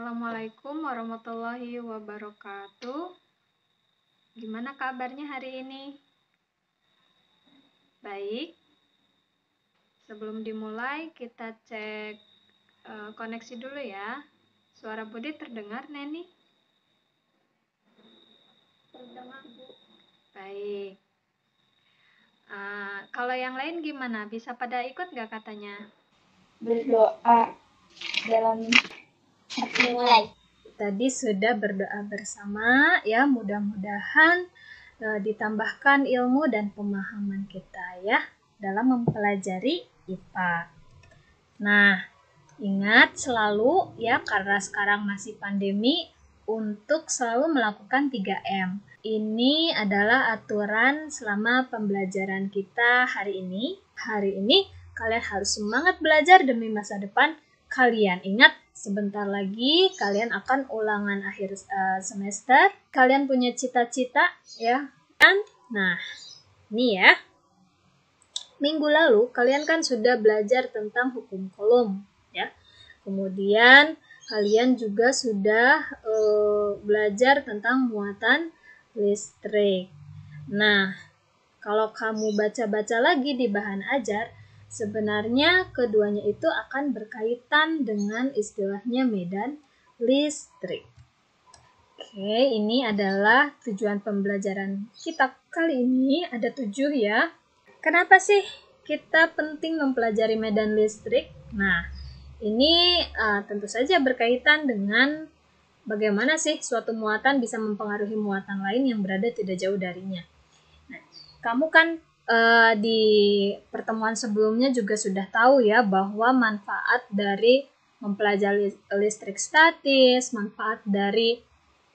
Assalamualaikum warahmatullahi wabarakatuh. Gimana kabarnya hari ini? Baik. Sebelum dimulai, kita cek koneksi dulu ya. Suara Budi terdengar, Neni? Terdengar, Bu. Baik. Kalau yang lain gimana? Bisa pada ikut nggak katanya? Berdoa dalam mulai. Tadi sudah berdoa bersama ya, mudah-mudahan ditambahkan ilmu dan pemahaman kita ya dalam mempelajari IPA. Nah, ingat selalu ya, karena sekarang masih pandemi, untuk selalu melakukan 3M. Ini adalah aturan selama pembelajaran kita hari ini. Hari ini kalian harus semangat belajar demi masa depan kalian. Ingat, sebentar lagi kalian akan ulangan akhir semester. Kalian punya cita-cita ya kan? Nah, ini ya. Minggu lalu kalian kan sudah belajar tentang hukum Coulomb ya. Kemudian kalian juga sudah belajar tentang muatan listrik. Nah, kalau kamu baca-baca lagi di bahan ajar, sebenarnya keduanya itu akan berkaitan dengan istilahnya medan listrik. Oke, ini adalah tujuan pembelajaran kita kali ini, ada 7 ya. Kenapa sih kita penting mempelajari medan listrik? Nah, ini tentu saja berkaitan dengan bagaimana sih suatu muatan bisa mempengaruhi muatan lain yang berada tidak jauh darinya. Nah, kamu kan di pertemuan sebelumnya juga sudah tahu ya bahwa manfaat dari mempelajari listrik statis, manfaat dari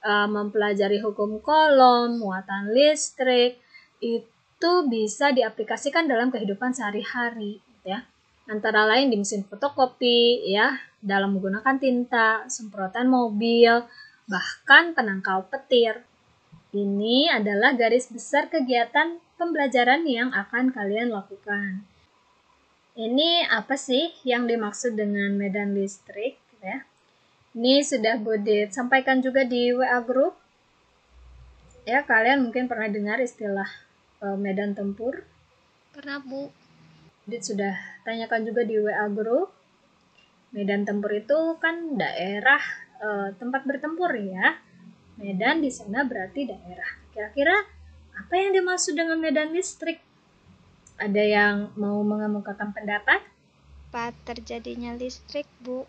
mempelajari hukum Coulomb, muatan listrik, itu bisa diaplikasikan dalam kehidupan sehari-hari ya. Antara lain di mesin fotokopi ya, dalam menggunakan tinta, semprotan mobil, bahkan penangkal petir. Ini adalah garis besar kegiatan pembelajaran yang akan kalian lakukan. Ini apa sih yang dimaksud dengan medan listrik ya? Ini sudah Budi sampaikan juga di WA group. Ya, kalian mungkin pernah dengar istilah medan tempur. Pernah, Bu. Budi sudah tanyakan juga di WA group. Medan tempur itu kan daerah tempat bertempur ya. Medan di sana berarti daerah. Kira-kira apa yang dimaksud dengan medan listrik? Ada yang mau mengemukakan pendapat? Tempat terjadinya listrik, Bu.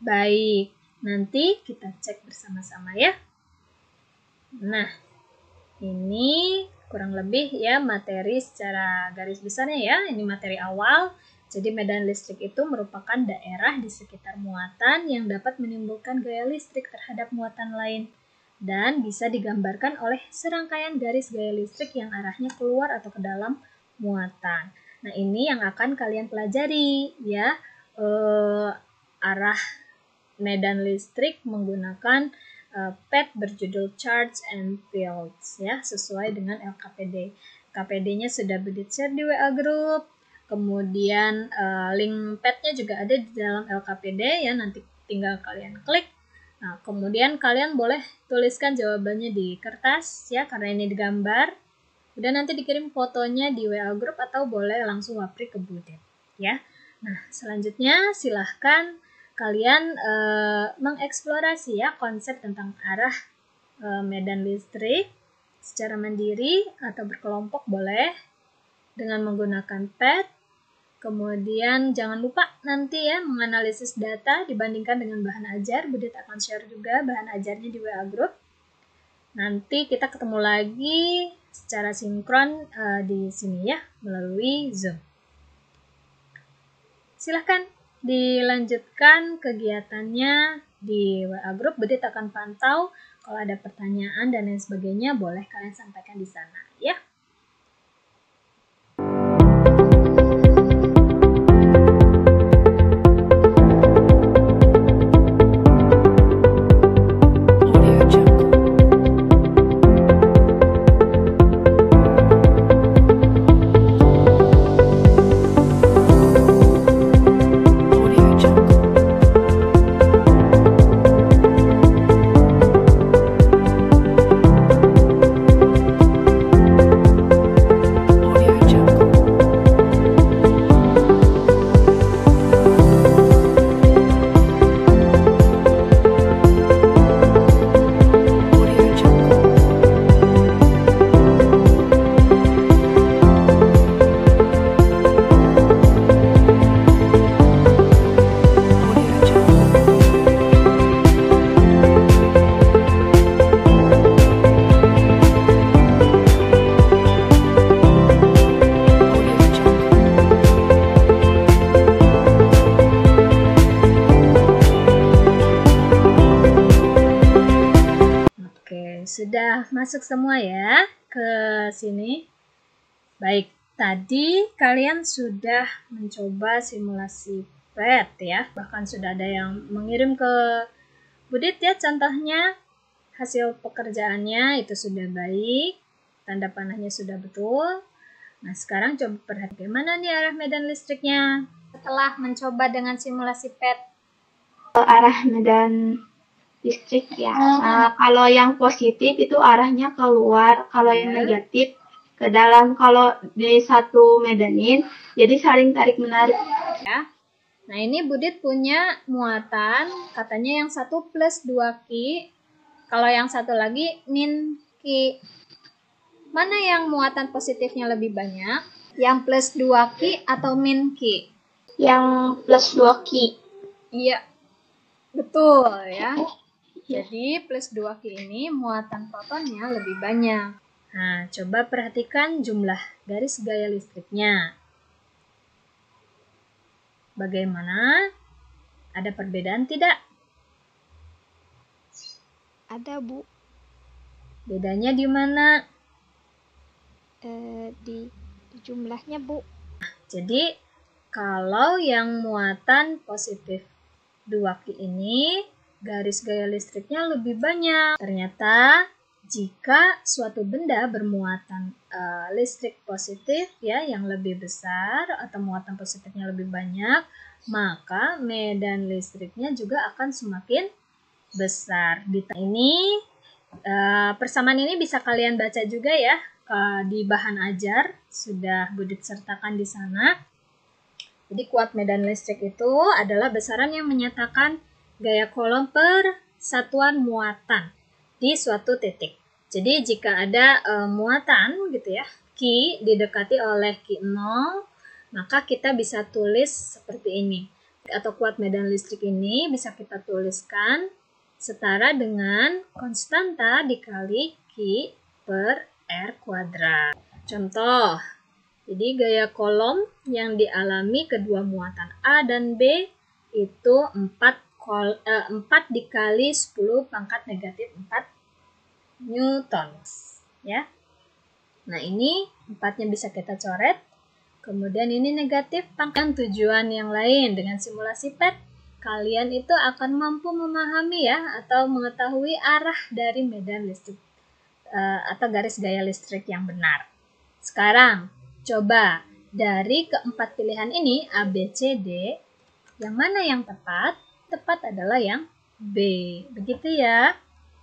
Baik, nanti kita cek bersama-sama ya. Nah, ini kurang lebih ya materi secara garis besarnya ya. Ini materi awal. Jadi medan listrik itu merupakan daerah di sekitar muatan yang dapat menimbulkan gaya listrik terhadap muatan lain dan bisa digambarkan oleh serangkaian garis gaya listrik yang arahnya keluar atau ke dalam muatan. Nah, ini yang akan kalian pelajari ya, arah medan listrik menggunakan pad berjudul Charge and Fields ya, sesuai dengan LKPD. LKPD-nya sudah di-share di WA group. Kemudian link padnya juga ada di dalam LKPD ya, nanti tinggal kalian klik. Nah, kemudian kalian boleh tuliskan jawabannya di kertas ya, karena ini digambar. Udah nanti dikirim fotonya di WA group atau boleh langsung wapri ke Budet ya. Nah, selanjutnya silahkan kalian mengeksplorasi ya konsep tentang arah medan listrik secara mandiri atau berkelompok boleh dengan menggunakan pad. Kemudian jangan lupa nanti ya menganalisis data dibandingkan dengan bahan ajar. Budet akan share juga bahan ajarnya di WA group. Nanti kita ketemu lagi secara sinkron di sini ya melalui Zoom. Silahkan dilanjutkan kegiatannya di WA group. Budet akan pantau kalau ada pertanyaan dan lain sebagainya boleh kalian sampaikan di sana ya. sudah masuk semua ya ke sini? Baik, tadi kalian sudah mencoba simulasi PET ya. Bahkan sudah ada yang mengirim ke Budit ya contohnya. Hasil pekerjaannya itu sudah baik, tanda panahnya sudah betul. Nah, sekarang coba perhatikan bagaimana nih arah medan listriknya setelah mencoba dengan simulasi PET. Arah medan listrik ya. Kalau yang positif itu arahnya keluar, kalau yang negatif ke dalam. Kalau di satu medanin, jadi saling tarik menarik. Ya. Nah, ini Budit punya muatan, katanya yang satu plus 2 Ki, kalau yang satu lagi min Ki. Mana yang muatan positifnya lebih banyak? Yang plus 2 Ki atau min Ki? Yang plus 2 Ki. Iya, betul ya. Jadi plus 2 Ki ini muatan protonnya lebih banyak. Nah, coba perhatikan jumlah garis gaya listriknya. Bagaimana? Ada perbedaan tidak? Ada, Bu. Bedanya di mana? Di jumlahnya, Bu. Jadi, kalau yang muatan positif 2 Ki ini, garis gaya listriknya lebih banyak. Ternyata, jika suatu benda bermuatan listrik positif ya yang lebih besar atau muatan positifnya lebih banyak, maka medan listriknya juga akan semakin besar. Di ini persamaan ini bisa kalian baca juga ya di bahan ajar, sudah Budit sertakan di sana. Jadi kuat medan listrik itu adalah besaran yang menyatakan gaya kolom per satuan muatan di suatu titik. Jadi jika ada muatan gitu ya, Ki didekati oleh Ki 0, maka kita bisa tulis seperti ini. Atau kuat medan listrik ini bisa kita tuliskan setara dengan konstanta dikali Ki per R kuadrat. Contoh, jadi gaya kolom yang dialami kedua muatan A dan B itu 4 dikali 10 pangkat negatif 4 Newton. Ya. Nah, ini 4-nya bisa kita coret. Kemudian ini negatif pangkat. Tujuan yang lain dengan simulasi PET, kalian itu akan mampu memahami ya atau mengetahui arah dari medan listrik atau garis gaya listrik yang benar. Sekarang, coba dari keempat pilihan ini A, B, C, D, yang mana yang tepat? Tepat adalah yang B. Begitu ya.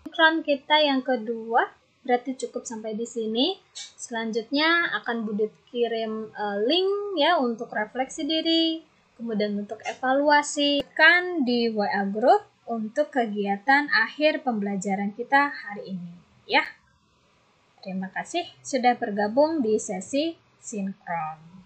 Iklan kita yang kedua berarti cukup sampai di sini. Selanjutnya akan Budit kirim link ya untuk refleksi diri, kemudian untuk evaluasi kan di WA group untuk kegiatan akhir pembelajaran kita hari ini ya. Terima kasih sudah bergabung di sesi sinkron.